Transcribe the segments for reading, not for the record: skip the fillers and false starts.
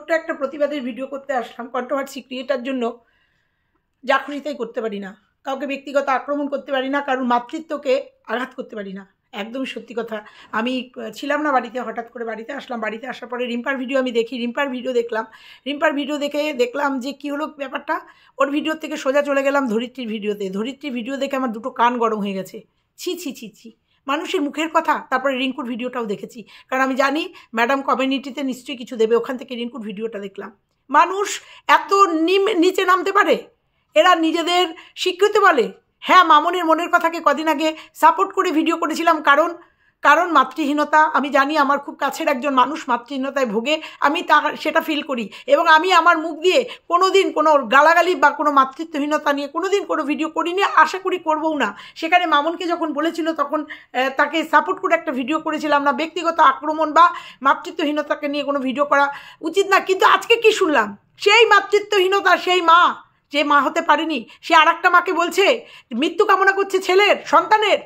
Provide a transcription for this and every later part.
ছোট্ট একটা প্রতিবাদের ভিডিও করতে আসলাম। কন্ট্রোভার্সি ক্রিয়েটার জন্য যা খুশি তাই করতে পারি না, কাউকে ব্যক্তিগত আক্রমণ করতে পারি না, কারোর মাতৃত্বকে আঘাত করতে পারি না। একদমই সত্যি কথা। আমি ছিলাম না বাড়িতে, হঠাৎ করে বাড়িতে আসলাম। বাড়িতে আসার পরে রিম্পার ভিডিও আমি দেখি, রিম্পার ভিডিও দেখলাম। রিম্পার ভিডিও দেখে দেখলাম যে কী হলো ব্যাপারটা। ওর ভিডিও থেকে সোজা চলে গেলাম ধরিত্রীর ভিডিওতে। ধরিত্রীর ভিডিও দেখে আমার দুটো কান গরম হয়ে গেছে। ছি ছি ছি ছি, মানুষের মুখের কথা। তারপরে রিঙ্কুর ভিডিওটাও দেখেছি, কারণ আমি জানি ম্যাডাম কমিউনিটিতে নিশ্চয়ই কিছু দেবে। ওখান থেকে রিঙ্কুর ভিডিওটা দেখলাম। মানুষ এত নিচে নামতে পারে? এরা নিজেদের স্বীকৃতি বলে। হ্যাঁ, মামনের মনের কথাকে কদিন আগে সাপোর্ট করে ভিডিও করেছিলাম, কারণ মাতৃহীনতা। আমি জানি আমার খুব কাছের একজন মানুষ মাতৃহীনতায় ভোগে, আমি সেটা ফিল করি। এবং আমি আমার মুখ দিয়ে কোনো দিন কোনো গালাগালি বা কোনো মাতৃত্বহীনতা নিয়ে কোনো দিন কোনো ভিডিও করিনি, আশা করি করবও না। সেখানে মামনকে যখন বলেছিল তখন তাকে সাপোর্ট করে একটা ভিডিও করেছিলাম না। ব্যক্তিগত আক্রমণ বা মাতৃত্বহীনতাকে নিয়ে কোনো ভিডিও করা উচিত না। কিন্তু আজকে কি শুনলাম? সেই মাতৃত্বহীনতা, সেই মা যে মা হতে পারেনি, সে আর একটা মাকে বলছে মৃত্যু কামনা করছে ছেলের, সন্তানের।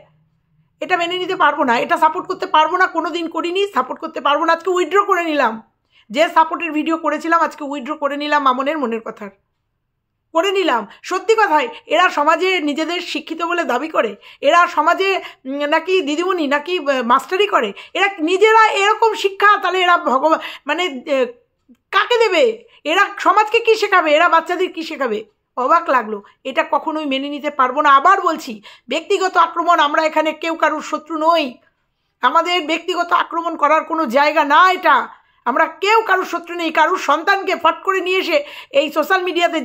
এটা মেনে নিতে পারবো না, এটা সাপোর্ট করতে পারবো না, কোনো দিন করিনি, সাপোর্ট করতে পারবো না। আজকে উইথড্র করে নিলাম। যে সাপোর্টের ভিডিও করেছিলাম আজকে উইথড্র করে নিলাম মামনের মনের কথার, করে নিলাম। সত্যি কথাই, এরা সমাজে নিজেদের শিক্ষিত বলে দাবি করে, এরা সমাজে নাকি দিদিমণি নাকি মাস্টারি করে, এরা নিজেরা এরকম শিক্ষা, তাহলে এরা ভগবান মানে কাকে দেবে? এরা সমাজকে কি শেখাবে? এরা বাচ্চাদের কি শেখাবে? অবাক লাগলো। এটা কখনোই মেনে নিতে পারবো না। আবার বলছি, ব্যক্তিগত আক্রমণ, আমরা এখানে কেউ কারুর শত্রু নই। আমাদের ব্যক্তিগত আক্রমণ করার কোনো জায়গা না এটা। আমরা কেউ কারুর শত্রু নেই। কারুর সন্তানকে ফট করে নিয়ে এসে এই সোশ্যাল মিডিয়াতে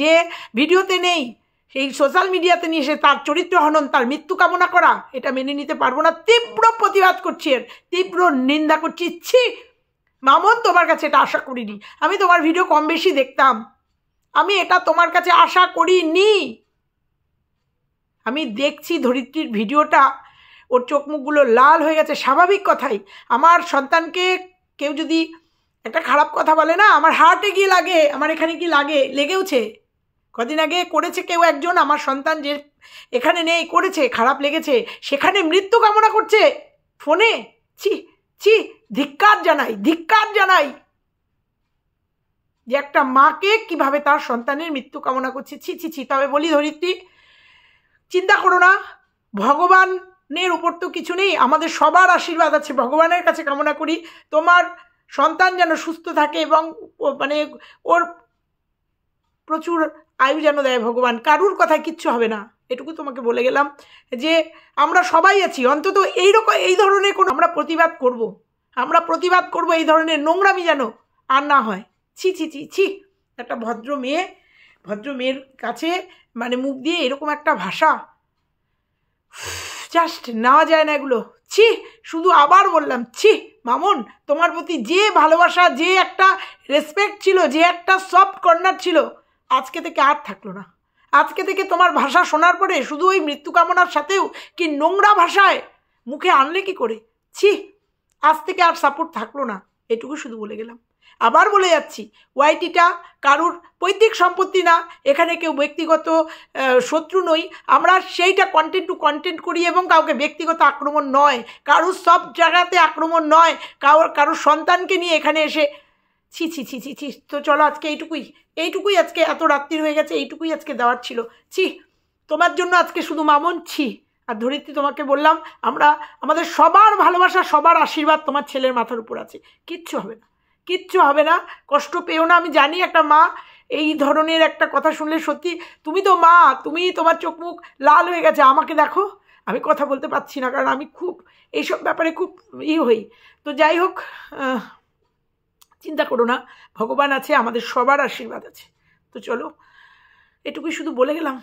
যে ভিডিওতে নেই, সেই সোশ্যাল মিডিয়াতে নিয়ে এসে তার চরিত্র হনন, তার মৃত্যু কামনা করা, এটা মেনে নিতে পারবো না। তীব্র প্রতিবাদ করছি, এর তীব্র নিন্দা করছি। ছি মামন, তোমার কাছে এটা আশা করিনি। আমি তোমার ভিডিও কম বেশি দেখতাম, আমি এটা তোমার কাছে আশা করিনি। আমি দেখছি ধরিত্রীর ভিডিওটা, ওর চোখ মুখগুলো লাল হয়ে গেছে। স্বাভাবিক কথাই, আমার সন্তানকে কেউ যদি একটা খারাপ কথা বলে না, আমার হার্টে গিয়ে লাগে, আমার এখানে কি লাগে, লেগেওছে। কদিন আগে করেছে কেউ একজন, আমার সন্তান যে এখানে নেই করেছে, খারাপ লেগেছে। সেখানে মৃত্যু কামনা করছে ফোনে। ছি ছি, ধিক্কার জানাই, ধিক্কার জানাই যে একটা মাকে কিভাবে তার সন্তানের মৃত্যু কামনা করছে। ছি ছি ছি। তবে বলি ধরিত্রী, চিন্তা করো না, ভগবানের উপর তো কিছু নেই, আমাদের সবার আশীর্বাদ আছে। ভগবানের কাছে কামনা করি তোমার সন্তান যেন সুস্থ থাকে এবং মানে ওর প্রচুর আয়ু যেন দেয় ভগবান। কারুর কথায় কিচ্ছু হবে না, এটুকু তোমাকে বলে গেলাম। যে আমরা সবাই আছি, অন্তত এই ধরনের কোনো আমরা প্রতিবাদ করব, এই ধরনের নোংরামি যেন আর না হয়। ছি ছি ছি ছি। একটা ভদ্র মেয়ের কাছে মানে মুখ দিয়ে এরকম একটা ভাষা, জাস্ট নেওয়া যায় না এগুলো। ছি, শুধু আবার বললাম ছি। মামন, তোমার প্রতি যে ভালোবাসা, যে একটা রেসপেক্ট ছিল, যে একটা সফট কর্নার ছিল, আজকে থেকে আর থাকলো না। আজকে থেকে তোমার ভাষা শোনার পরে শুধু ওই মৃত্যু কামনার সাথেও কি নোংরা ভাষায় মুখে আনলে কি করে? ছি, আজ থেকে আর সাপোর্ট থাকলো না, এটুকু শুধু বলে গেলাম। আবার বলে যাচ্ছি, ওয়াইটিটা কারুর পৈতৃক সম্পত্তি না, এখানে কেউ ব্যক্তিগত শত্রু নই। আমরা সেইটা কন্টেন্ট টু কন্টেন্ট করি এবং কাউকে ব্যক্তিগত আক্রমণ নয়, কারুর সব জায়গাতে আক্রমণ নয়, কারুর সন্তানকে নিয়ে এখানে এসে ছি ছি ছি ছি ছি। তো চলো আজকে এইটুকুই আজকে, এত রাত্রির হয়ে গেছে, এইটুকুই আজকে দেওয়ার ছিল। ছি, তোমার জন্য আজকে শুধু মামন ছি। আর ধরিত্রী, তোমাকে বললাম, আমাদের সবার ভালোবাসা, সবার আশীর্বাদ তোমার ছেলের মাথার উপর আছে। কিচ্ছু হবে না, কষ্ট পেও না। আমি জানি একটা মা এই ধরনের একটা কথা শুনলে, সত্যি তুমি তো মা, তোমার চোখ মুখ লাল হয়ে গেছে। আমাকে দেখো, আমি কথা বলতে পারছি না, কারণ আমি খুব এইসব ব্যাপারে খুব হই। তো যাই হোক, চিন্তা করো না, ভগবান আছে, আমাদের সবার আশীর্বাদ আছে। তো চলো, এটুকুই শুধু বলে গেলাম।